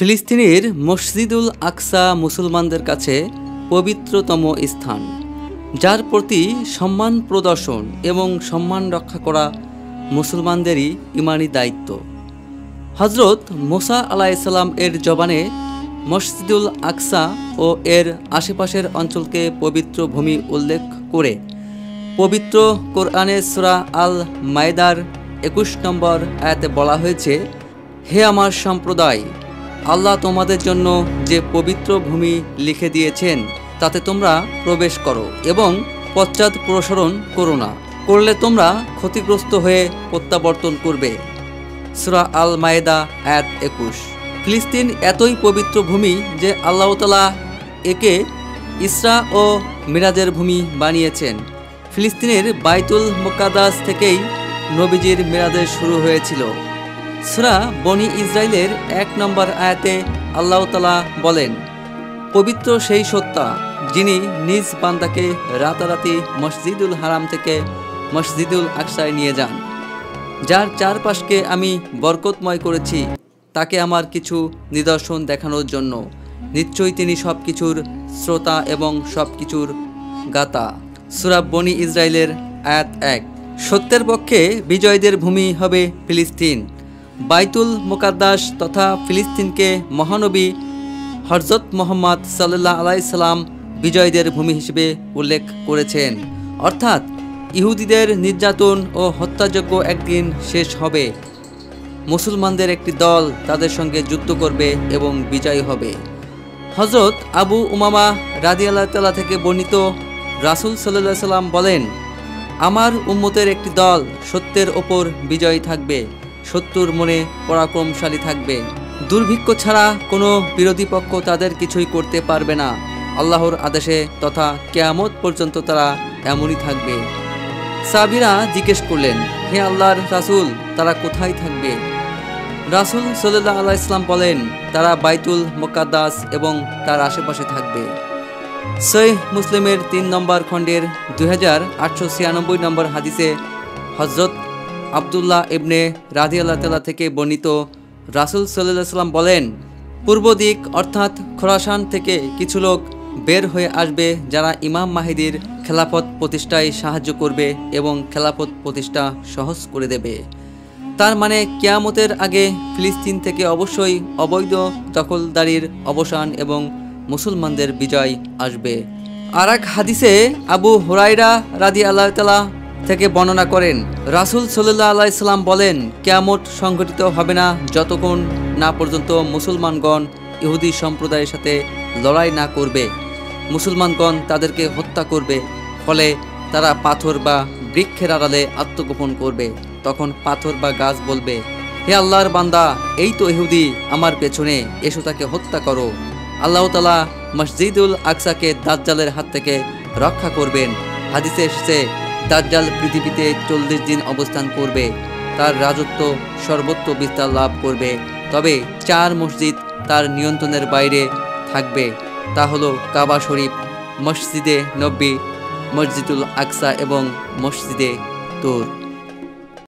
ফিলিস্তিনের মসজিদুল আকসা মুসলমানদের কাছে পবিত্রতম স্থান, যার প্রতি সম্মান প্রদর্শন এবং সম্মান রক্ষা করা মুসলমানদেরই ইমানি দায়িত্ব। হজরত মুসা আলাইহিসসালাম এর জবানে মসজিদুল আকসা ও এর আশেপাশের অঞ্চলকে পবিত্র ভূমি উল্লেখ করে পবিত্র কোরআনে সূরা আল মায়দার 21 নম্বর আয়াতে বলা হয়েছে, হে আমার সম্প্রদায়, আল্লাহ তোমাদের জন্য যে পবিত্র ভূমি লিখে দিয়েছেন তাতে তোমরা প্রবেশ করো এবং পশ্চাৎ প্রসারণ করো না, করলে তোমরা ক্ষতিগ্রস্ত হয়ে প্রত্যাবর্তন করবে। সূরা আল মায়দা আয়াত 21। ফিলিস্তিন এতই পবিত্র ভূমি যে আল্লাহ তাআলা একে ইসরা ও মিরাজের ভূমি বানিয়েছেন। ফিলিস্তিনের বাইতুল মুকাদ্দাস থেকেই নবীজির মিরাজের শুরু হয়েছিল। সূরা বনি ইসরাইলের 1 নম্বর আয়াতে আল্লাহ তাআলা বলেন, পবিত্র সেই সত্তা যিনি নিজ বান্দাকে রাতারাতি মসজিদুল হারাম থেকে মসজিদুল আকসায় নিয়ে যান, যার চারপাশকে আমি বরকতময় করেছি তাকে আমার কিছু নিদর্শন দেখানোর জন্য। নিশ্চয়ই তিনি সব কিছুর শ্রোতা এবং সব কিছুর গাতা। সূরা বনি ইসরাইলের আয়াত 1। সত্যের পক্ষে বিজয়ীদের ভূমি হবে ফিলিস্তিন। বাইতুল মুকাদ্দাস তথা ফিলিস্তিনকে মহানবী হযরত মুহাম্মদ সাল্লাল্লাহু আলাইহি সাল্লাম বিজয়ীদের ভূমি হিসেবে উল্লেখ করেছেন। অর্থাৎ ইহুদিদের নির্যাতন ও হত্যাযজ্ঞ একদিন শেষ হবে, মুসলমানদের একটি দল তাদের সঙ্গে যুদ্ধ করবে এবং বিজয়ী হবে। হযরত আবু উমামা রাদিয়াল্লাহু তাআলা থেকে বর্ণিত, রাসূল সাল্লাল্লাহু আলাইহি সাল্লাম বলেন, আমার উম্মতের একটি দল সত্যের ওপর বিজয়ী থাকবে, শত্রুর মনে পরাক্রমশালী থাকবে। দুর্ভিক্ষ ছাড়া কোনো বিরোধী পক্ষ তাদের কিছুই করতে পারবে না। আল্লাহর আদেশে তথা কিয়ামত পর্যন্ত তারা এমনই থাকবে। সাহাবীরা জিজ্ঞেস করলেন, হে আল্লাহর রাসূল, তারা কোথায় থাকবে? রাসূল সাল্লাল্লাহু আলাইহি সাল্লাম বলেন, তারা বাইতুল মুকাদ্দাস এবং তার আশেপাশে থাকবে। সহিহ মুসলিমের 3 নম্বর খণ্ডের 2896 নম্বর হাদিসে হযরত আব্দুল্লাহ ইবনে রাদিয়াল্লাহু তাআলা থেকে বর্ণিত, রাসূল সাল্লাল্লাহু আলাইহি সাল্লাম বলেন, পূর্ব দিক অর্থাৎ খোরাসান থেকে কিছু লোক বের হয়ে আসবে, যারা ইমাম মাহদীর খেলাফত প্রতিষ্ঠায় সাহায্য করবে এবং খেলাফত প্রতিষ্ঠা সহজ করে দেবে। তার মানে কিয়ামতের আগে ফিলিস্তিন থেকে অবশ্যই অবৈধ দখলদারির অবসান এবং মুসলমানদের বিজয় আসবে। আর এক হাদিসে আবু হুরায়রা রাদিয়াল্লাহু তাআলা থেকে বর্ণনা করেন, রাসূল সাল্লাল্লাহু আলাইহি সাল্লাম বলেন, কিয়ামত সংঘটিত হবে না যতক্ষণ না পর্যন্ত মুসলমানগণ ইহুদি সম্প্রদায়ের সাথে লড়াই না করবে। মুসলমানগণ তাদেরকে হত্যা করবে, ফলে তারা পাথর বা বৃক্ষের আড়ালে আত্মগোপন করবে। তখন পাথর বা গাছ বলবে, হে আল্লাহর বান্দা, এই তো ইহুদি আমার পেছনে, এসো তাকে হত্যা করো। আল্লাহ তাআলা মসজিদুল আকসাকে দাজ্জালের হাত থেকে রক্ষা করবেন। হাদিসে এসেছে, দাজ্জাল পৃথিবীতে 40 দিন অবস্থান করবে, তার রাজত্ব সর্বত্র বিস্তার লাভ করবে। তবে 4 মসজিদ তার নিয়ন্ত্রণের বাইরে থাকবে, তা হলো কাবা শরীফ, মসজিদে নববী, মসজিদুল আকসা এবং মসজিদে তুর।